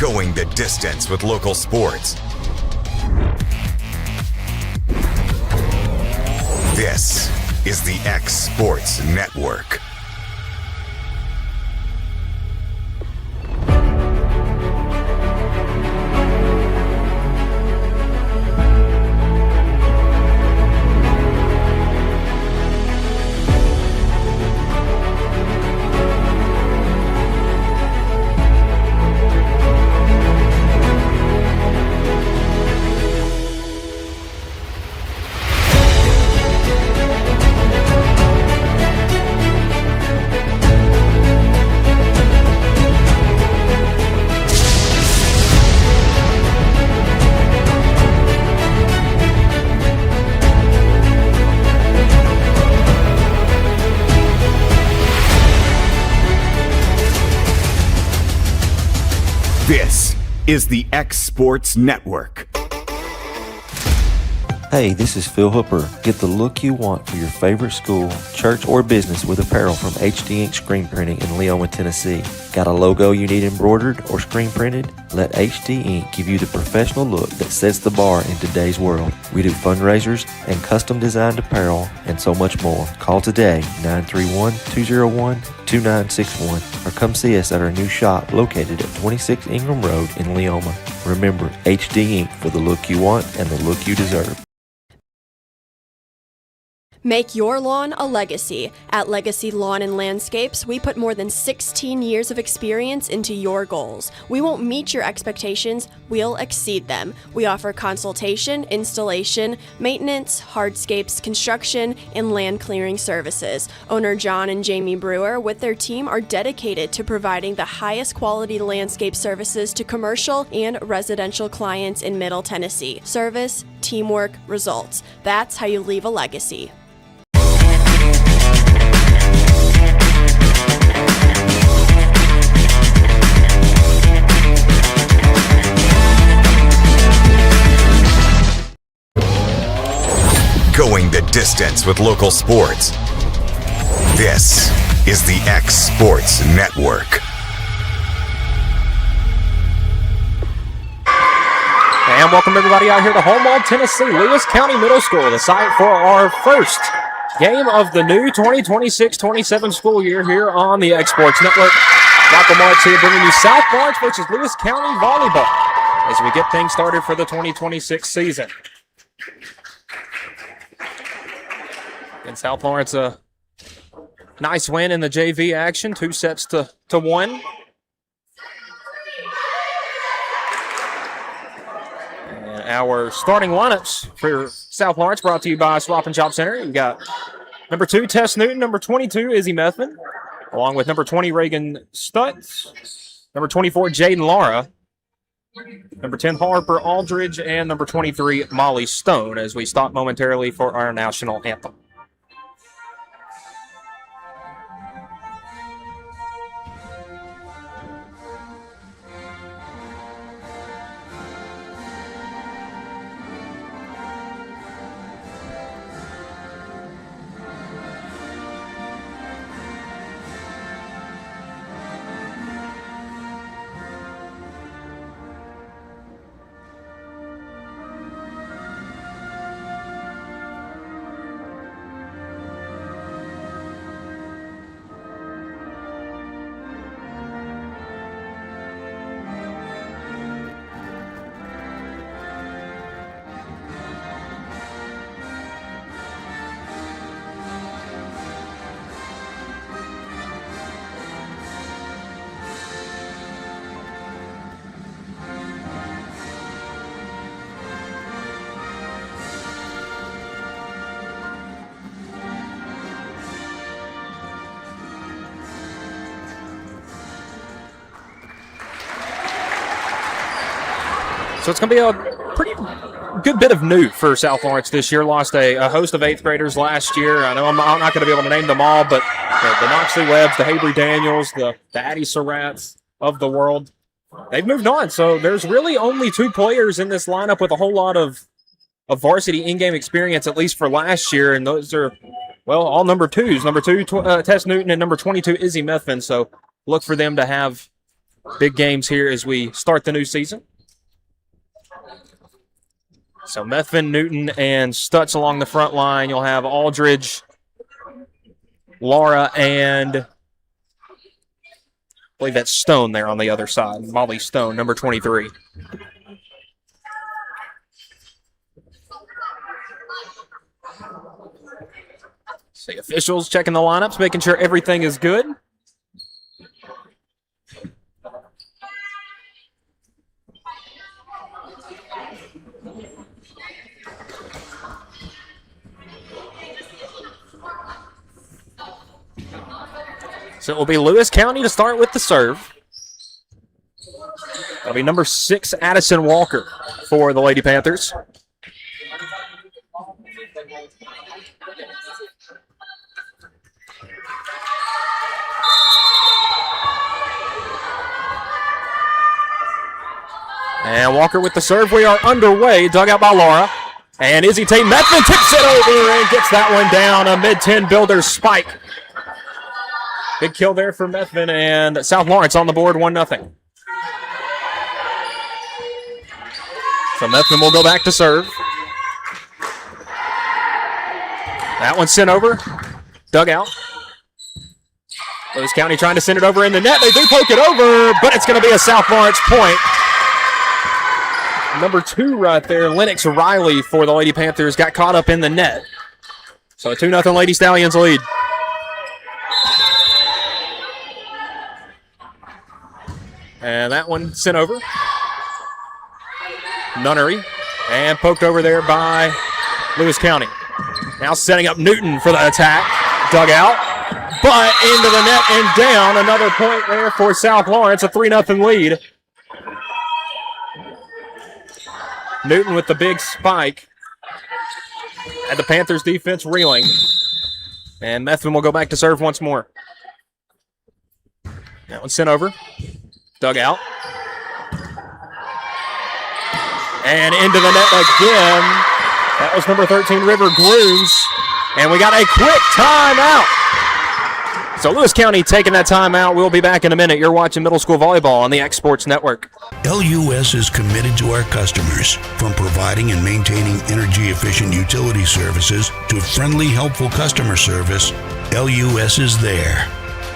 Going the distance with local sports. This is the X Sports Network. This is the X Sports Network. Hey, this is Phil Hooper. Get the look you want for your favorite school, church, or business with apparel from HD Ink Screen Printing in Leoma, Tennessee. Got a logo you need embroidered or screen printed? Let HD Ink give you the professional look that sets the bar in today's world. We do fundraisers and custom designed apparel and so much more. Call today, 931-201-2961, or come see us at our new shop located at 26 Ingram Road in Leoma. Remember, HD Ink for the look you want and the look you deserve. Make your lawn a legacy. At Legacy Lawn and Landscapes, we put more than 16 years of experience into your goals. We won't meet your expectations, we'll exceed them. We offer consultation, installation, maintenance, hardscapes, construction, and land clearing services. Owner John and Jamie Brewer with their team are dedicated to providing the highest quality landscape services to commercial and residential clients in Middle Tennessee. Service, teamwork, results. That's how you leave a legacy. Going the distance with local sports. This is the X Sports Network. And welcome everybody out here to Volleyball, Tennessee, Lewis County Middle School, the site for our first game of the new 2026-27 school year here on the X Sports Network. Michael Marks here bringing you South Lawrence versus Lewis County Volleyball as we get things started for the 2026 season. And South Lawrence, a nice win in the JV action, 2-1. And our starting lineups for South Lawrence brought to you by Swap and Shop Center. You got number 2, Tess Newton, number 22, Izzy Methvin, along with number 20, Reagan Stutz, number 24, Jaden Lara, number 10, Harper Aldridge, and number 23, Molly Stone, as we stop momentarily for our national anthem. So it's going to be a pretty good bit of new for South Lawrence this year. Lost a host of 8th graders last year. I know I'm not going to be able to name them all, but the Knoxley Webbs, the Havery Daniels, the Addie Surratts of the world, they've moved on. So there's really only 2 players in this lineup with a whole lot of varsity in-game experience, at least for last year, and those are, well, all number 2s. Number 2, Tess Newton, and number 22, Izzy Methvin. So look for them to have big games here as we start the new season. So Methvin, Newton, and Stutz along the front line. You'll have Aldridge, Laura, and I believe that's Stone there on the other side. Molly Stone, number 23. See officials checking the lineups, making sure everything is good. So it will be Lewis County to start with the serve. That'll be number 6, Addison Walker for the Lady Panthers. And Walker with the serve. We are underway. Dug out by Laura. And Izzy Tate Methvin tips it over and gets that one down. A mid-10 builder spike. Big kill there for Methvin, and South Lawrence on the board, 1-0. So Methvin will go back to serve. That one's sent over. Dug out. Lewis County trying to send it over in the net. They do poke it over, but it's going to be a South Lawrence point. Number 2 right there, Lennox Riley for the Lady Panthers, got caught up in the net. So a 2-0 Lady Stallions lead. And that one sent over. Nunnery. And poked over there by Lewis County. Now setting up Newton for the attack. Dug out. But into the net and down. Another point there for South Lawrence. A 3-0 lead. Newton with the big spike. Had the Panthers defense reeling. And Methvin will go back to serve once more. That one sent over. Dug out. And into the net again. That was number 13, River Grooms. And we got a quick timeout. So Lewis County taking that timeout. We'll be back in a minute. You're watching Middle School Volleyball on the X Sports Network. LUS is committed to our customers, from providing and maintaining energy-efficient utility services to friendly, helpful customer service. LUS is there.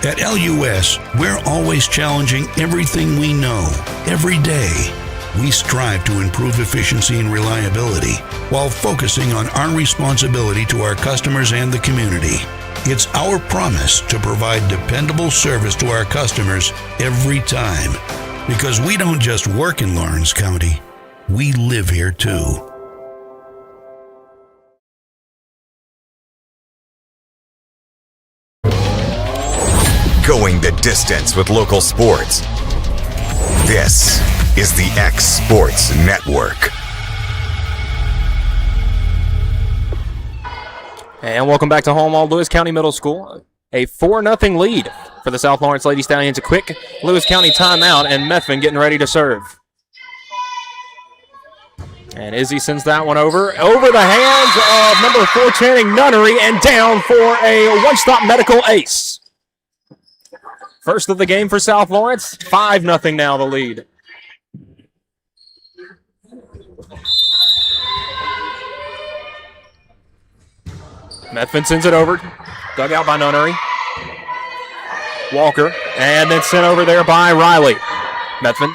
At LUS, we're always challenging everything we know, every day. We strive to improve efficiency and reliability while focusing on our responsibility to our customers and the community. It's our promise to provide dependable service to our customers every time. Because we don't just work in Lawrence County, we live here too. Going the distance with local sports. This is the X Sports Network. And welcome back to Hallmall Lewis County Middle School. A 4-0 lead for the South Lawrence Lady Stallions. A quick Lewis County timeout, and Methvin getting ready to serve. And Izzy sends that one over the hands of number 4 Channing Nunnery, and down for a one-stop medical ace. First of the game for South Lawrence. 5-0 now the lead. Methvin sends it over. Dug out by Nunnery. Walker. And then sent over there by Riley. Methvin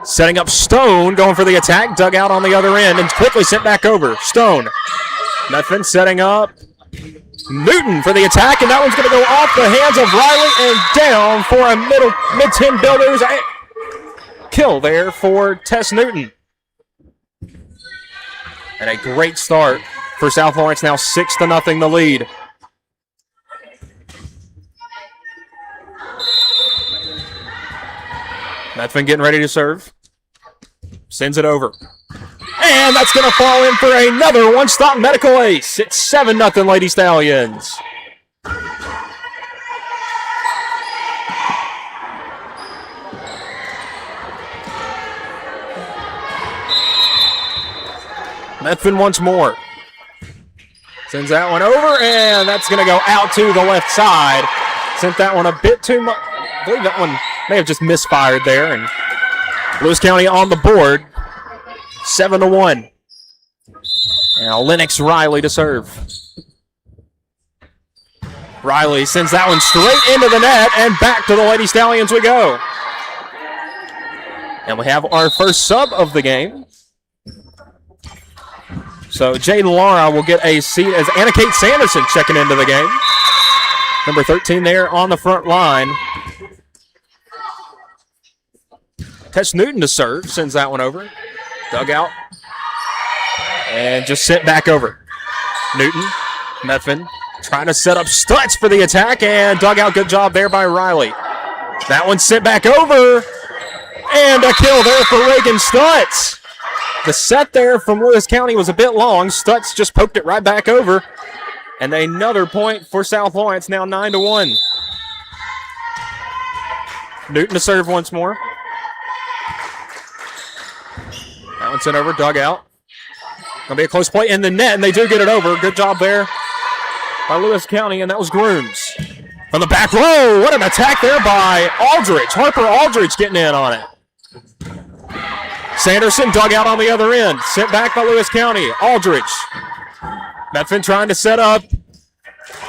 setting up Stone, going for the attack. Dug out on the other end and quickly sent back over. Stone. Methvin setting up Newton for the attack, and that one's going to go off the hands of Riley and down for a mid-10 builders. Kill there for Tess Newton. And a great start for South Lawrence, now 6-0 the lead. Methvin getting ready to serve. Sends it over. And that's going to fall in for another one-stop medical ace. It's 7-0 Lady Stallions. Methvin once more. Sends that one over, and that's going to go out to the left side. Sent that one a bit too much. I believe that one may have just misfired there, and Lewis County on the board, 7-1. Now Lennox Riley to serve. Riley sends that one straight into the net, and back to the Lady Stallions we go. And we have our first sub of the game. So Jaden Lara will get a seat as Anna Kate Sanderson checking into the game. Number 13 there on the front line. Tess Newton to serve, sends that one over. Dug out. And just sent back over. Newton, Methvin trying to set up Stutz for the attack, and dug out. Good job there by Riley. That one sent back over. And a kill there for Reagan Stutz. The set there from Lewis County was a bit long. Stutz just poked it right back over. And another point for South Lawrence, now 9-1. Newton to serve once more. That one sent over, dug out. Gonna be a close play in the net, and they do get it over. Good job there by Lewis County, and that was Grooms. From the back row, what an attack there by Aldridge. Harper Aldridge getting in on it. Sanderson dug out on the other end. Sent back by Lewis County. Aldridge. Methvin trying to set up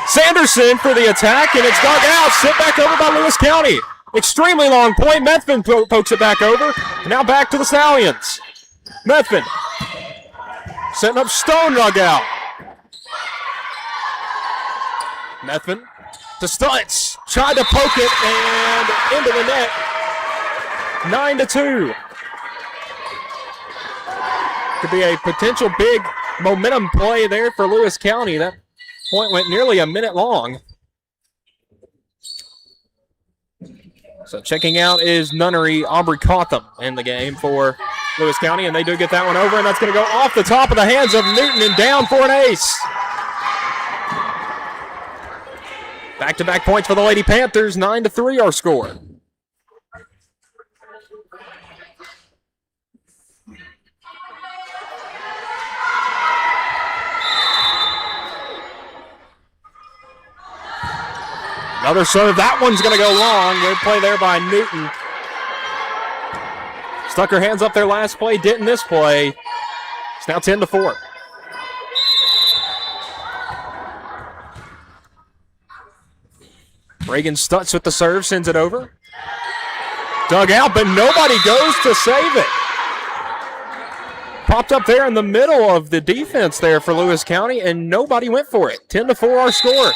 Sanderson for the attack, and it's dug out. Sent back over by Lewis County. Extremely long point. Methvin pokes it back over. Now back to the Stallions. Methvin setting up Stone, dug out. Methvin to Stutz. Tried to poke it and into the net. 9-2. Could be a potential big momentum play there for Lewis County. That point went nearly a minute long. So checking out is Nunnery Aubrey Cotham in the game for Lewis County, and they do get that one over, and that's going to go off the top of the hands of Newton and down for an ace. Back-to-back points for the Lady Panthers, 9-3 our score. Another serve. That one's going to go long. Good play there by Newton. Stuck her hands up there last play. Didn't this play. It's now 10-4. Reagan Stutz with the serve. Sends it over. Dug out, but nobody goes to save it. Popped up there in the middle of the defense there for Lewis County, and nobody went for it. 10-4 our score.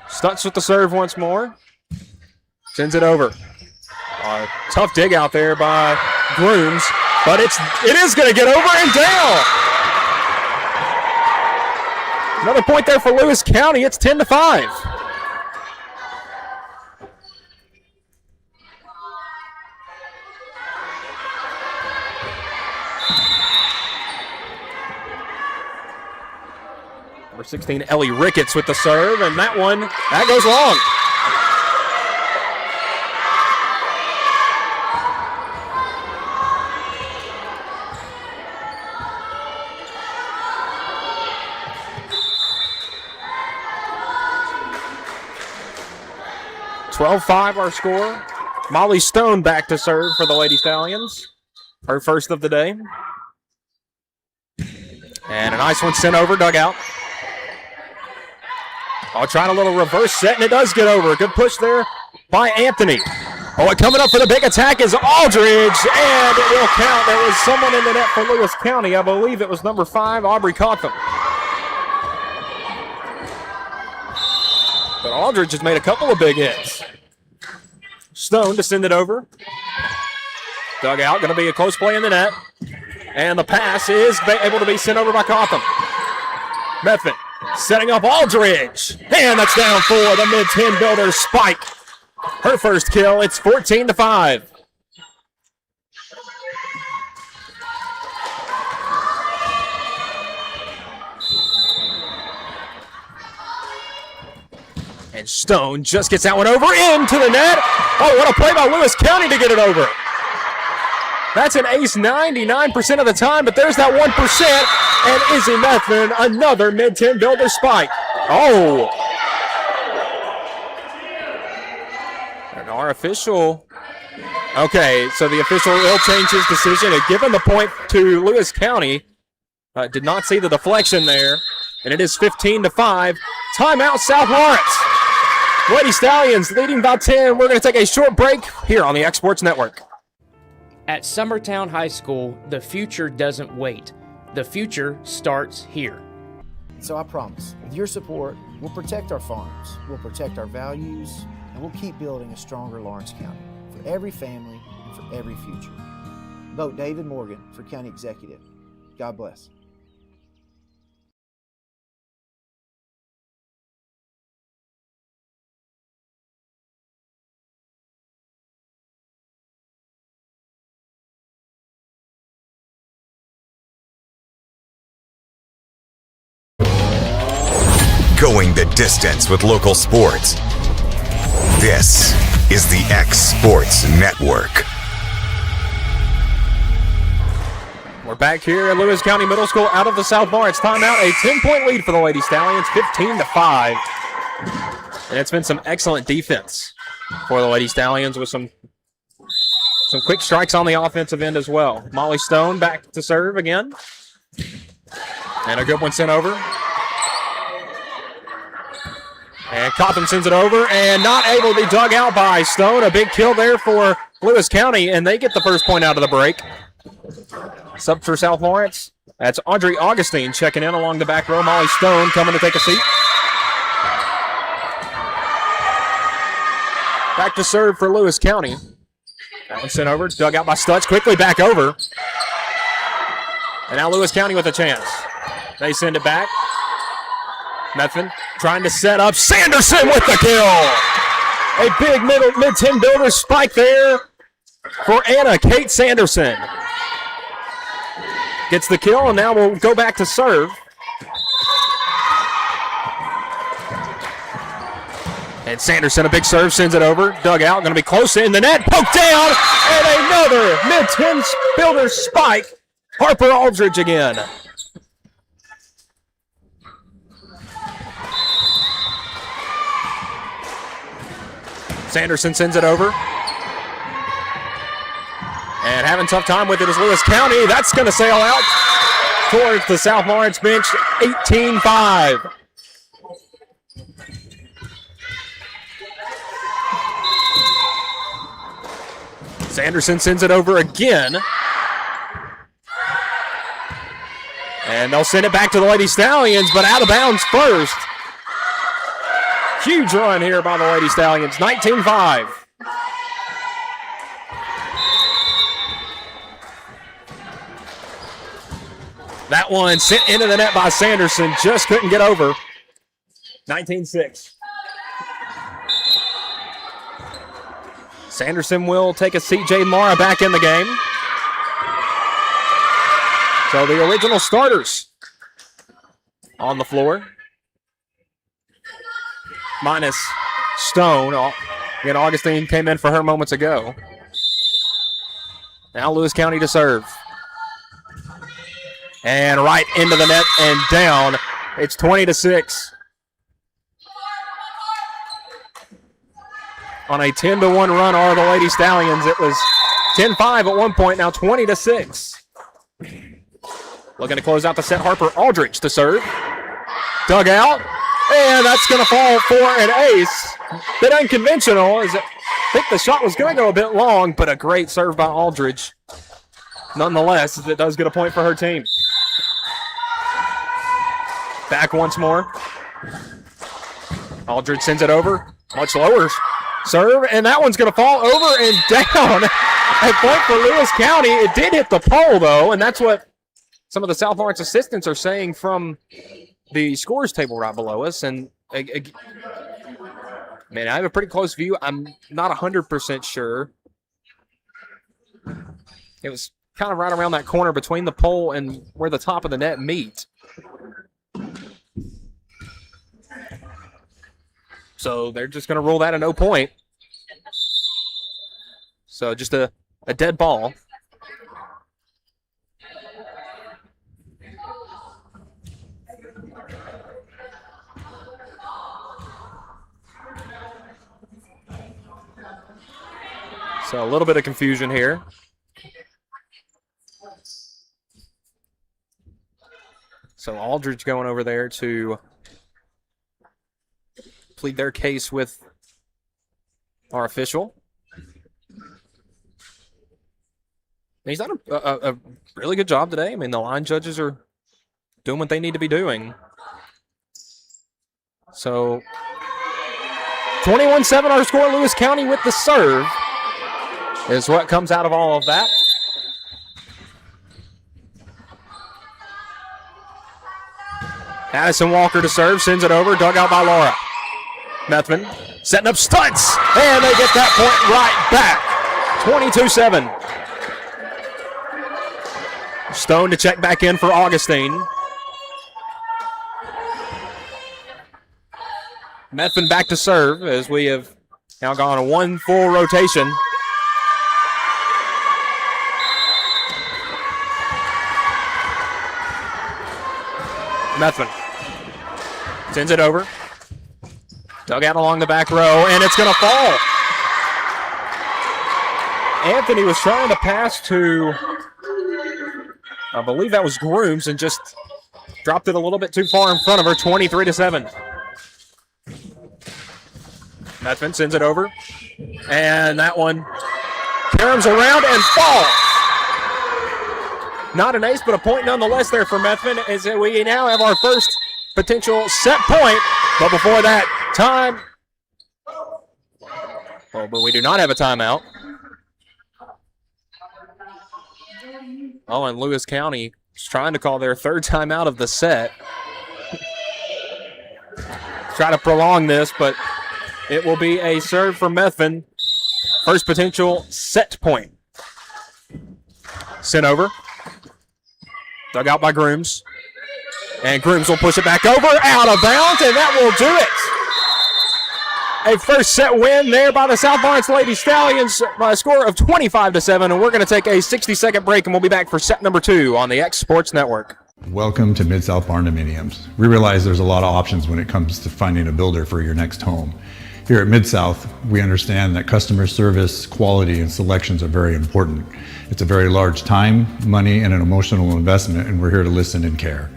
Stutz with the serve once more. Sends it over. Tough dig out there by Grooms, but it is going to get over and down. Another point there for Lewis County. It's 10-5. Number 16, Ellie Ricketts with the serve, and that goes long. (12-5) our score. Molly Stone back to serve for the Lady Stallions. Her first of the day. And a nice one sent over, dug out. Trying a little reverse set, and it does get over. Good push there by Anthony. Coming up for the big attack is Aldridge, and it will count. There was someone in the net for Lewis County. I believe it was number 5, Aubrey Cotham. But Aldridge has made a couple of big hits. Stone to send it over. Dug out, going to be a close play in the net. And the pass is able to be sent over by Cotham. Methvin setting up Aldridge. And that's down for the mid-10 builder, Spike. Her first kill. It's 14-5. And Stone just gets that one over into the net. What a play by Lewis County to get it over. That's an ace 99% of the time, but there's that 1%. And Izzy Methvin, another mid-10 builder spike. And our official, okay, so the official will change his decision and given the point to Lewis County. Did not see the deflection there, and it is 15-5. Timeout, South Lawrence. Lady Stallions leading by 10. We're going to take a short break here on the X Sports Network. At Summertown High School, the future doesn't wait. The future starts here. So I promise, with your support, we'll protect our farms, we'll protect our values, and we'll keep building a stronger Lawrence County for every family and for every future. Vote David Morgan for County Executive. God bless. Going the distance with local sports. This is the X Sports Network. We're back here at Lewis County Middle School out of the South Lawrence timeout. A 10-point lead for the Lady Stallions, 15-5. And it's been some excellent defense for the Lady Stallions with some quick strikes on the offensive end as well. Molly Stone back to serve again. And a good one sent over. And Cotham sends it over and not able to be dug out by Stone. A big kill there for Lewis County, and they get the first point out of the break. Sub for South Lawrence. That's Audrey Augustine checking in along the back row. Molly Stone coming to take a seat. Back to serve for Lewis County. That one sent over, dug out by Stutz, quickly back over. And now Lewis County with a chance. They send it back. Methvin trying to set up. Sanderson with the kill. A big mid-10 builder spike there for Anna Kate Sanderson. Gets the kill, and now we'll go back to serve. And Sanderson, a big serve, sends it over. Dug out, going to be close in the net. Poked down, and another mid-10 builder spike. Harper Aldridge again. Sanderson sends it over. And having a tough time with it is Lewis County. That's going to sail out towards the South Lawrence bench, 18-5. Sanderson sends it over again. And they'll send it back to the Lady Stallions, but out of bounds first. Huge run here by the Lady Stallions, 19-5. That one sent into the net by Sanderson, just couldn't get over. 19-6. Sanderson will take a CJ Mara back in the game. So the original starters on the floor. Minus Stone. Again, Augustine came in for her moments ago. Now Lewis County to serve. And right into the net and down. It's 20-6. On a 10-1 run are the Lady Stallions. It was 10-5 at one point, now 20-6. Looking to close out the set, Harper Aldridge to serve. Dug out. And that's going to fall for an ace. Bit unconventional. I think the shot was going to go a bit long, but a great serve by Aldridge. Nonetheless, it does get a point for her team. Back once more. Aldridge sends it over. Much lower serve, and that one's going to fall over and down. A point for Lewis County. It did hit the pole, though, and that's what some of the South Lawrence assistants are saying from the scores table right below us. And, man, I have a pretty close view. I'm not 100% sure. It was kind of right around that corner between the pole and where the top of the net meet. So they're just going to rule that a no point. So just a dead ball. So a little bit of confusion here. So Aldridge going over there to plead their case with our official. He's done a really good job today. I mean, the line judges are doing what they need to be doing. So 21-7 our score. Lewis County with the serve is what comes out of all of that. Addison Walker to serve, sends it over, dug out by Laura. Methvin setting up studs, and they get that point right back. 22-7. Stone to check back in for Augustine. Methvin back to serve as we have now gone a one full rotation. Methvin sends it over. Dug out along the back row, and it's going to fall. Anthony was trying to pass to, I believe that was Grooms, and just dropped it a little bit too far in front of her, 23-7. Methvin sends it over, and that one caroms around and falls. Not an ace, but a point nonetheless there for Methvin, as we now have our first potential set point. But before that, time. Oh, but we do not have a timeout. Oh, and Lewis County is trying to call their third timeout of the set. Try to prolong this, but it will be a serve for Methvin. First potential set point. Sent over. Dug out by Grooms. And Grooms will push it back over, out of bounds, and that will do it. A first set win there by the South Lawrence Lady Stallions by a score of 25-7, and we're going to take a 60-second break, and we'll be back for set number 2 on the X Sports Network. Welcome to Mid-South Barndominiums. We realize there's a lot of options when it comes to finding a builder for your next home. Here at Mid-South, we understand that customer service, quality, and selections are very important. It's a very large time, money, and an emotional investment, and we're here to listen and care.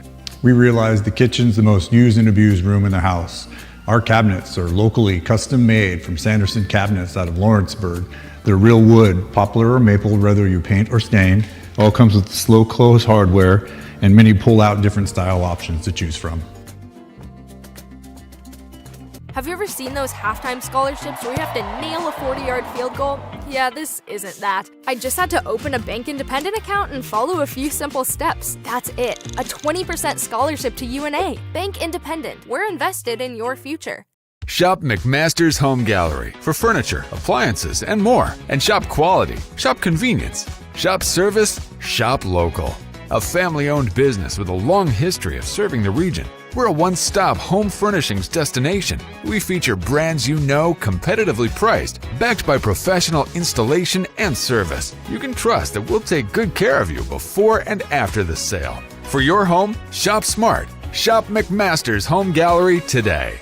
We realize the kitchen's the most used and abused room in the house. Our cabinets are locally custom made from Sanderson Cabinets out of Lawrenceburg. They're real wood, poplar or maple, whether you paint or stain. All comes with slow close hardware and many pull-out different style options to choose from. Have you ever seen those halftime scholarships where you have to nail a 40-yard field goal? Yeah, this isn't that. I just had to open a Bank Independent account and follow a few simple steps. That's it. A 20% scholarship to UNA. Bank Independent. We're invested in your future. Shop McMaster's Home Gallery for furniture, appliances, and more. And shop quality, shop convenience, shop service, shop local. A family-owned business with a long history of serving the region. We're a one-stop home furnishings destination. We feature brands you know, competitively priced, backed by professional installation and service. You can trust that we'll take good care of you before and after the sale. For your home, shop smart. Shop McMaster's Home Gallery today.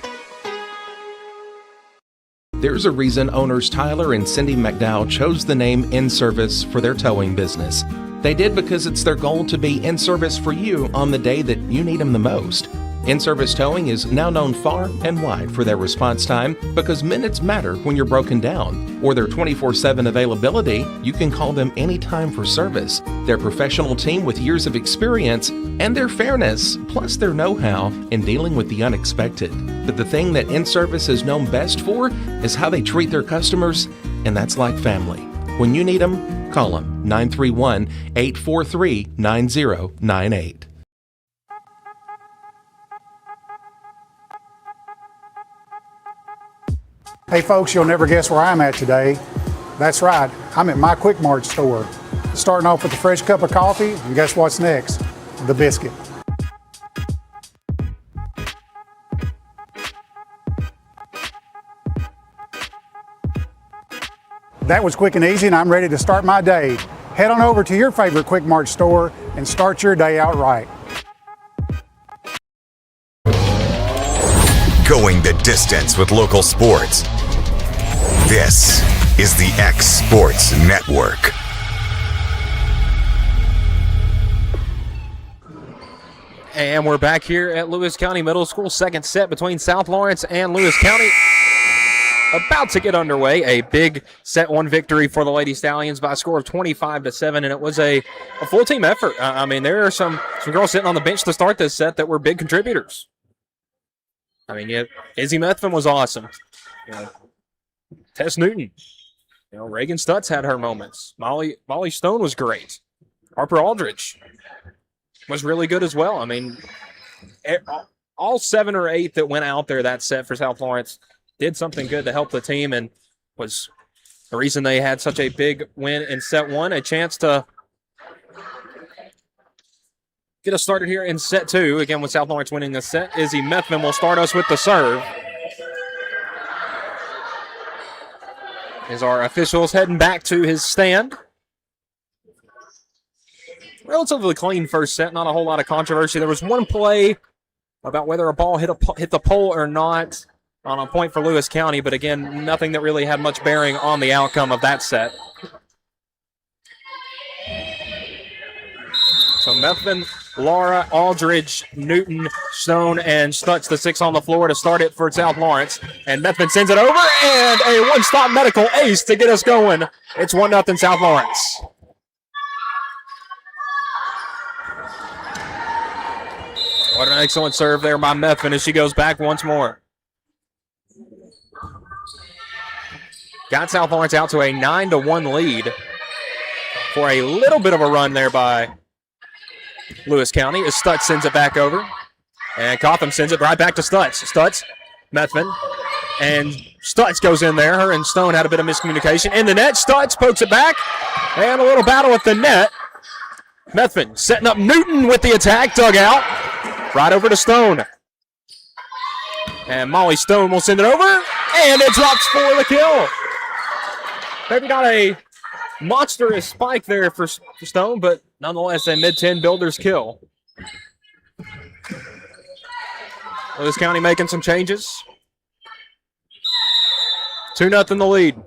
There's a reason owners Tyler and Cindy McDowell chose the name In Service for their towing business. They did because it's their goal to be in service for you on the day that you need them the most. In-Service Towing is now known far and wide for their response time because minutes matter when you're broken down. Or their 24/7 availability, you can call them anytime for service. Their professional team with years of experience and their fairness, plus their know-how in dealing with the unexpected. But the thing that In-Service is known best for is how they treat their customers, and that's like family. When you need them, call them 931-843-9098. Hey folks, you'll never guess where I'm at today. That's right, I'm at my Quick Mart store. Starting off with a fresh cup of coffee, and guess what's next? The biscuit. That was quick and easy, and I'm ready to start my day. Head on over to your favorite Quick Mart store and start your day out right. Going the distance with local sports. This is the X Sports Network. And we're back here at Lewis County Middle School. Second set between South Lawrence and Lewis County. About to get underway. A big set one victory for the Lady Stallions by a score of 25-7, and it was a full team effort. I mean, there are some girls sitting on the bench to start this set that were big contributors. I mean, yeah, Izzy Methvin was awesome. Tess Newton. Reagan Stutz had her moments. Molly Stone was great. Harper Aldridge was really good as well. I mean, all 7 or 8 that went out there that set for South Lawrence did something good to help the team and was the reason they had such a big win in set 1. A chance to get us started here in set 2. Again, with South Lawrence winning the set, Izzy Methvin will start us with the serve. As our officials heading back to his stand. Relatively clean first set, not a whole lot of controversy. There was one play about whether a ball hit the pole or not on a point for Lewis County, but again, nothing that really had much bearing on the outcome of that set. So Methvin, Laura, Aldridge, Newton, Stone, and Stutz, the 6 on the floor to start it for South Lawrence. And Methvin sends it over, and a one-stop medical ace to get us going. It's 1-0 South Lawrence. What an excellent serve there by Methvin as she goes back once more. Got South Lawrence out to a 9-1 lead for a little bit of a run there by Lewis County as Stutz sends it back over. And Cotham sends it right back to Stutz. Stutz, Methvin, and Stutz goes in there. Her and Stone had a bit of miscommunication. In the net, Stutz pokes it back. And a little battle with the net. Methvin setting up Newton with the attack, dug out. Right over to Stone. And Molly Stone will send it over. And it drops for the kill. Maybe not a monstrous spike there for Stone, but nonetheless a mid-10 builder's kill. Lewis County making some changes. 2-0 the lead.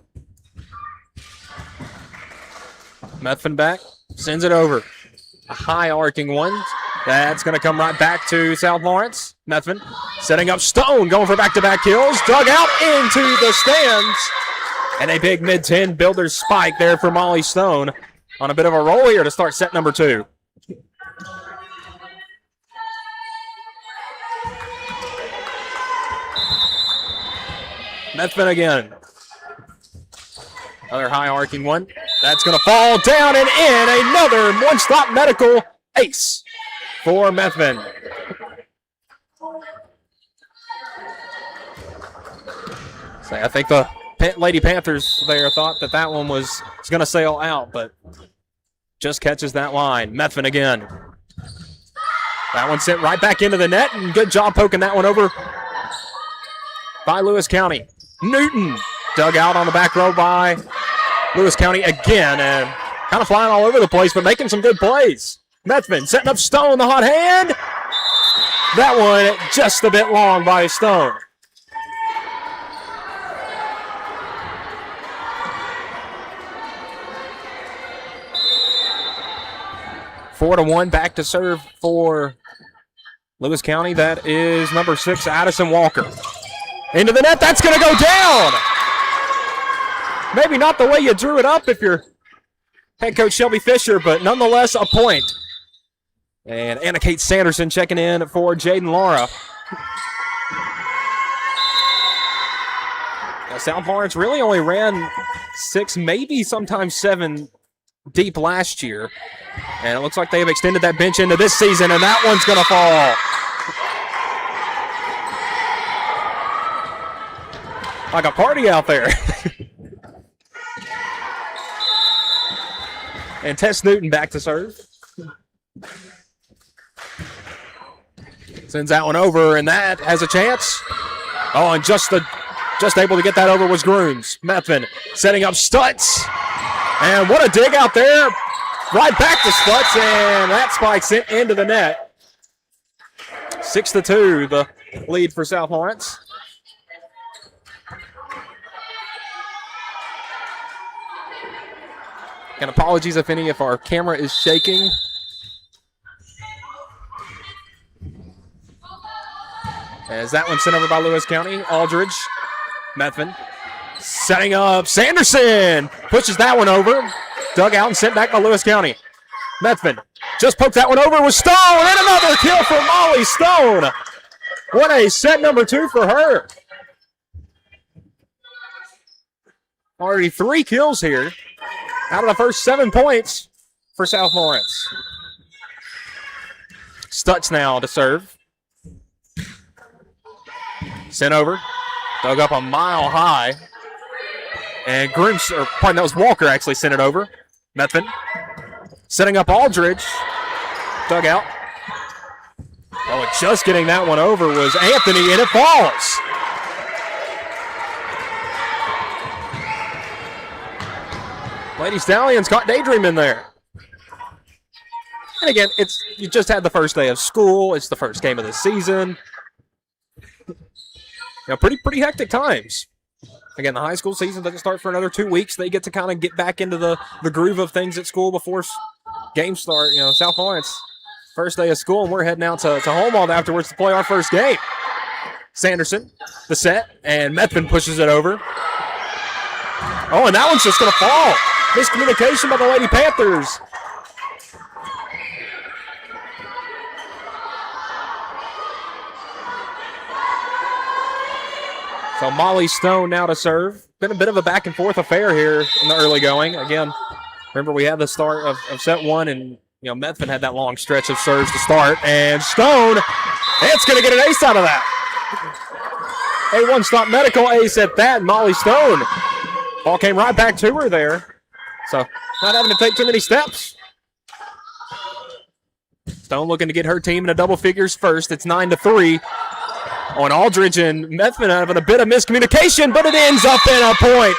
Methvin back, sends it over. A high arcing one. That's going to come right back to South Lawrence. Methvin setting up Stone, going for back-to-back kills. Dug out into the stands. And a big mid-10 builder's spike there for Molly Stone on a bit of a roll here to start set number 2. Methvin again. Another high arcing one. That's going to fall down and in. Another one-stop medical ace for Methvin. So I think the Lady Panthers there thought that one was going to sail out, but just catches that line. Methvin again. That one sent right back into the net, and good job poking that one over by Lewis County. Newton dug out on the back row by Lewis County again, and kind of flying all over the place, but making some good plays. Methvin setting up Stone, the hot hand. That one just a bit long by Stone. Four to 1 back to serve for Lewis County. That is number 6, Addison Walker. Into the net, that's going to go down. Maybe not the way you drew it up if you're head coach Shelby Fisher, but nonetheless a point. And Anna Kate Sanderson checking in for Jaden Laura. Now, South Lawrence really only ran 6, maybe sometimes 7 deep last year. And it looks like they have extended that bench into this season, and that one's going to fall. Like a party out there. And Tess Newton back to serve. Sends that one over, and that has a chance. Oh, and just able to get that over was Grooms. Methvin setting up Stutz. And what a dig out there. Right back to Stutz, and that spike sent into the net. 6-2, the lead for South Lawrence. And apologies, if any, if our camera is shaking. As that one sent over by Lewis County. Aldridge, Methvin, setting up. Sanderson pushes that one over. Dug out and sent back by Lewis County. Methvin just poked that one over with Stone, and another kill for Molly Stone. What a set number 2 for her. Already 3 kills here out of the first 7 points for South Lawrence. Stutz now to serve. Sent over. Dug up a mile high. And that was Walker actually sent it over. Methvin setting up Aldridge. Dug out. Oh, just getting that one over was Anthony, and it falls. Lady Stallions caught daydreaming there. And again, you just had the first day of school. It's the first game of the season. Pretty hectic times. Again, the high school season doesn't start for another 2 weeks. They get to kind of get back into the groove of things at school before games start. South Lawrence, first day of school, and we're heading out to Holmald afterwards to play our first game. Sanderson, the set, and Methvin pushes it over. Oh, and that one's just going to fall. Miscommunication by the Lady Panthers. So Molly Stone now to serve. Been a bit of a back and forth affair here in the early going. Again, remember we had the start of set 1, and Methvin had that long stretch of serves to start. And Stone, it's going to get an ace out of that. A one-stop medical ace at that. Molly Stone. Ball came right back to her there. So not having to take too many steps. Stone looking to get her team in a double figures first. It's 9-3. On Aldridge and Methvin having a bit of miscommunication, but it ends up in a point.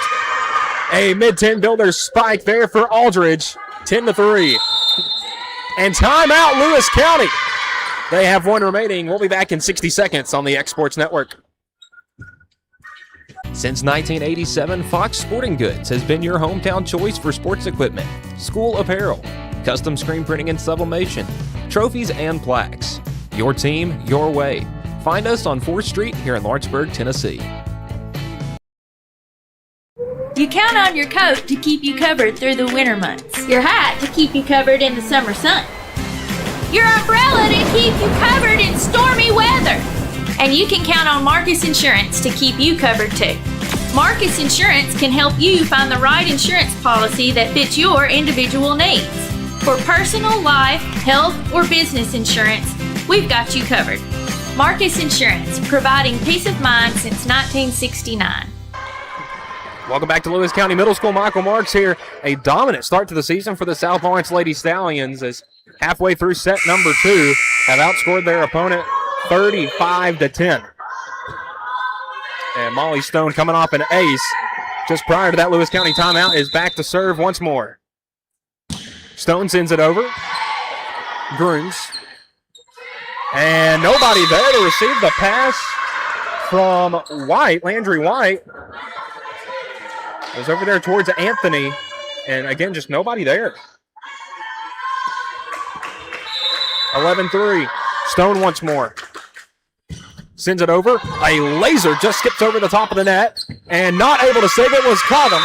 A mid-10 builder spike there for Aldridge. 10-3. And timeout, Lewis County. They have 1 remaining. We'll be back in 60 seconds on the X Sports Network. Since 1987, Fox Sporting Goods has been your hometown choice for sports equipment, school apparel, custom screen printing and sublimation, trophies and plaques. Your team, your way. Find us on 4th Street here in Lawrenceburg, Tennessee. You count on your coat to keep you covered through the winter months, your hat to keep you covered in the summer sun, your umbrella to keep you covered in stormy weather. And you can count on Marcus Insurance to keep you covered too. Marcus Insurance can help you find the right insurance policy that fits your individual needs. For personal, life, health, or business insurance, we've got you covered. Marcus Insurance, providing peace of mind since 1969. Welcome back to Lewis County Middle School. Michael Marks here. A dominant start to the season for the South Lawrence Lady Stallions, as halfway through set number 2 have outscored their opponent 35-10. And Molly Stone, coming off an ace just prior to that Lewis County timeout, is back to serve once more. Stone sends it over. Grooms. And nobody there to receive the pass from White, Landry White. It was over there towards Anthony. And again, just nobody there. 11-3. Stone once more. Sends it over. A laser just skips over the top of the net. And not able to save it was Cottom.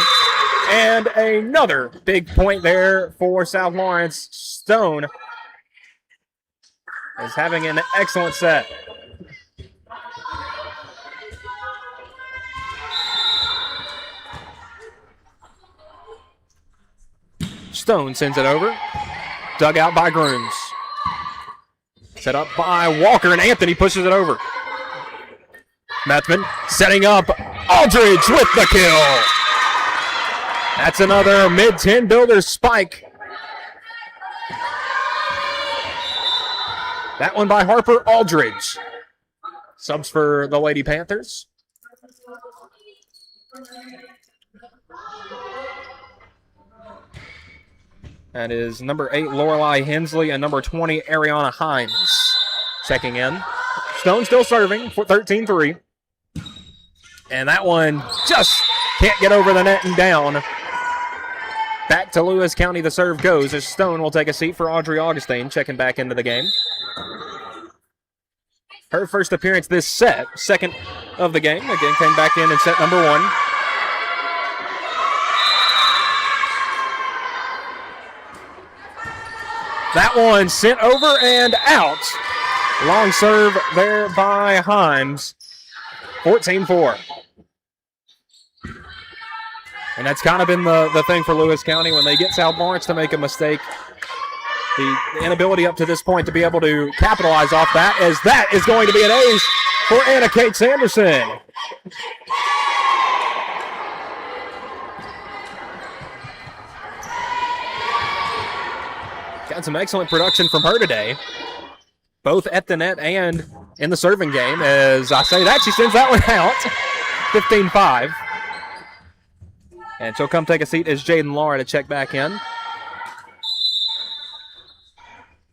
And another big point there for South Lawrence. Stone is having an excellent set. Stone sends it over. Dug out by Grooms. Set up by Walker, and Anthony pushes it over. Methvin setting up Aldridge with the kill. That's another mid-10 builder spike. That one by Harper Aldridge. Subs for the Lady Panthers. That is number 8, Lorelei Hensley, and number 20, Ariana Hines, checking in. Stone still serving for 13-3. And that one just can't get over the net and down. Back to Lewis County, the serve goes as Stone will take a seat for Audrey Augustine, checking back into the game. Her first appearance this set, second of the game. Again, came back in set number 1. That one sent over and out. Long serve there by Himes. 14-4. And that's kind of been the thing for Lewis County when they get South Lawrence to make a mistake. The inability up to this point to be able to capitalize off that, as that is going to be an ace for Anna Kate Sanderson. Got some excellent production from her today, both at the net and in the serving game. As I say that, she sends that one out. 15-5. And she'll come take a seat as Jaden Laura to check back in.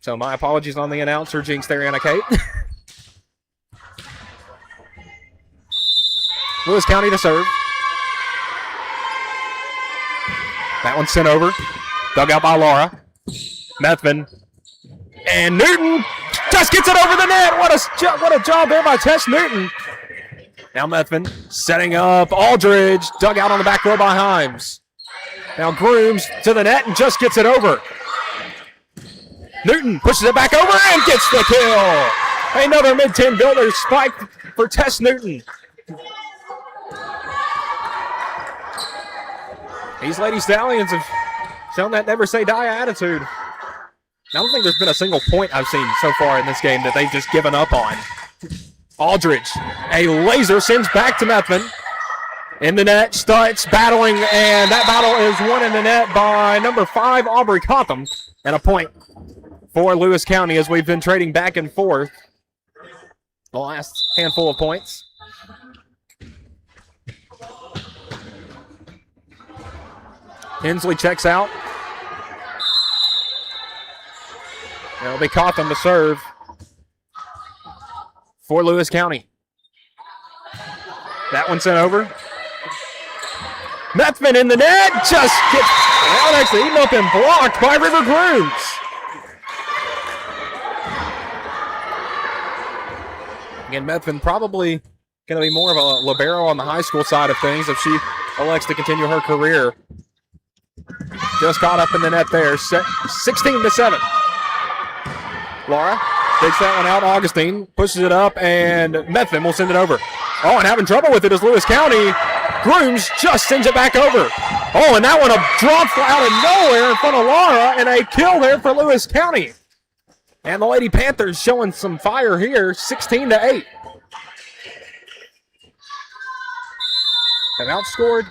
So my apologies on the announcer jinx there, Anna Kate. Lewis County to serve. That one's sent over. Dug out by Laura. Methvin. And Newton just gets it over the net. What a job there by Tess Newton. Now Methvin setting up Aldridge. Dug out on the back row by Himes. Now Grooms to the net and just gets it over. Newton pushes it back over and gets the kill. Another mid-10 builder spike for Tess Newton. These Lady Stallions have shown that never say die attitude. I don't think there's been a single point I've seen so far in this game that they've just given up on. Aldridge, a laser sends back to Methvin. In the net, Stutz battling, and that battle is won in the net by number 5, Aubrey Cotham, and a point for Lewis County as we've been trading back and forth the last handful of points. Hensley checks out. It'll be Cotham to serve for Lewis County. That one sent over. Methvin in the net, just gets actually eaten up and blocked by River Grooms. Again, Methvin probably going to be more of a libero on the high school side of things if she elects to continue her career. Just caught up in the net there, 16-7. Laura takes that one out. Augustine pushes it up, and Methvin will send it over. Oh, and having trouble with it is Lewis County. Grooms just sends it back over. Oh, and that one a drop out of nowhere in front of Laura, and a kill there for Lewis County. And the Lady Panthers showing some fire here, 16-8. Have outscored.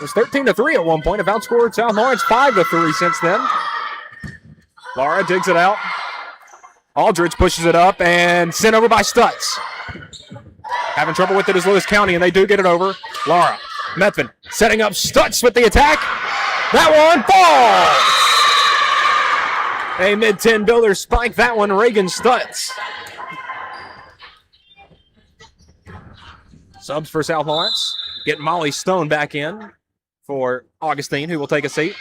It was 13-3 at one point. Have outscored South Lawrence 5-3 since then. Laura digs it out. Aldridge pushes it up and sent over by Stutz. Having trouble with it is Lewis County, and they do get it over. Laura, Methvin setting up Stutz with the attack. That one falls. A mid-10 builder spike that one, Reagan Stutz. Subs for South Lawrence. Get Molly Stone back in for Augustine, who will take a seat.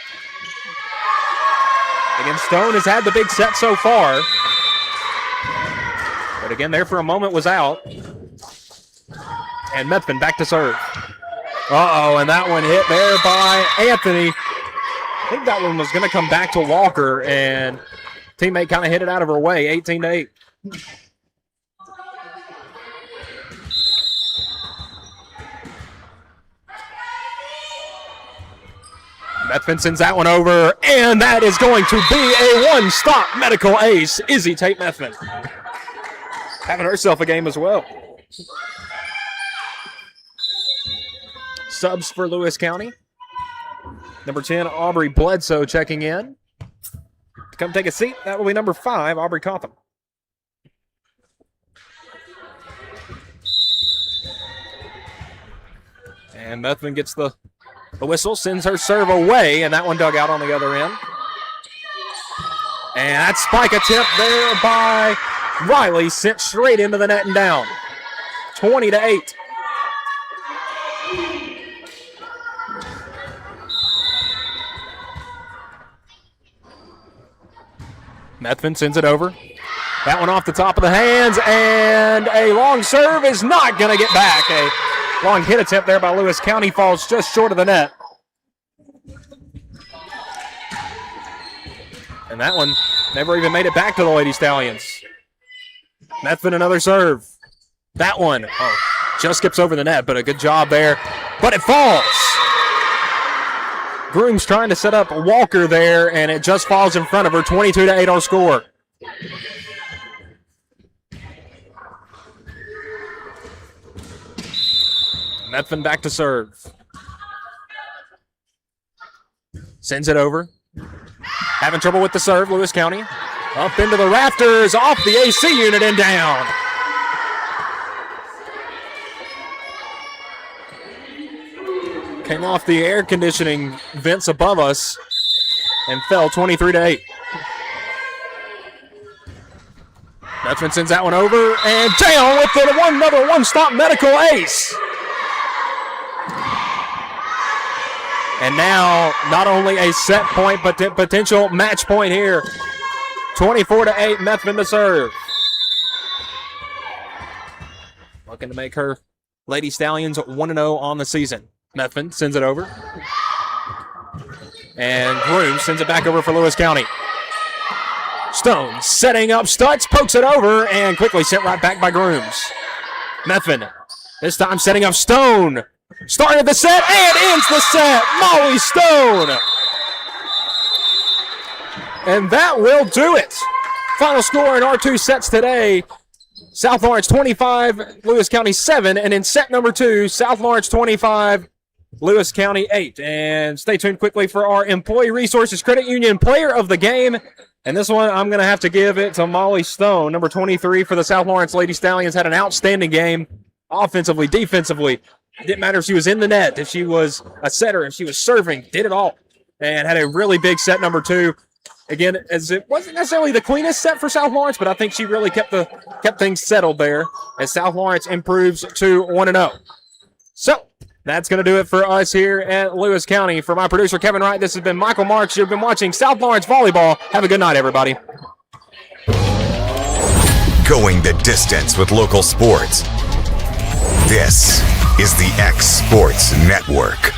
Again, Stone has had the big set so far. But again, there for a moment was out. And Methvin back to serve. Uh-oh, and that one hit there by Anthony. I think that one was going to come back to Walker, and teammate kind of hit it out of her way, 18-8. Methvin sends that one over, and that is going to be a one-stop medical ace. Izzy Tate Methvin having herself a game as well. Subs for Lewis County. Number 10, Aubrey Bledsoe checking in. To come take a seat, that will be number 5, Aubrey Cotham. And Methvin gets the whistle, sends her serve away, and that one dug out on the other end. And that spike attempt there by Riley sent straight into the net and down. 20-8. Methvin sends it over. That one off the top of the hands, and a long serve is not going to get back. A long hit attempt there by Lewis County falls just short of the net. And that one never even made it back to the Lady Stallions. Methvin another serve. That one just skips over the net, but a good job there. But it falls. Groom's trying to set up Walker there, and it just falls in front of her. 22-8 our score. Methvin back to serve. Sends it over. Having trouble with the serve, Lewis County. Up into the rafters, off the AC unit and down. Came off the air conditioning vents above us and fell 23-8. Methvin sends that one over and down with another one-stop medical ace. And now not only a set point, but a potential match point here. 24-8, Methvin to serve. Looking to make her Lady Stallions 1-0 on the season. Methvin sends it over. And Groom sends it back over for Lewis County. Stone setting up Stutz, pokes it over, and quickly sent right back by Grooms. Methvin, this time setting up Stone. Started the set and ends the set. Molly Stone. And that will do it. Final score in our two sets today. South Lawrence 25, Lewis County 7. And in set number 2, South Lawrence 25, Lewis County 8. And stay tuned quickly for our Employee Resources Credit Union Player of the Game. And this one, I'm going to have to give it to Molly Stone, number 23 for the South Lawrence Lady Stallions. Had an outstanding game, offensively, defensively. It didn't matter if she was in the net, if she was a setter, if she was serving, did it all. And had a really big set number 2. Again, as it wasn't necessarily the cleanest set for South Lawrence, but I think she really kept things settled there as South Lawrence improves to 1-0. So that's going to do it for us here at Lewis County. For my producer, Kevin Wright, this has been Michael Marks. You've been watching South Lawrence Volleyball. Have a good night, everybody. Going the distance with local sports. This is the X Sports Network.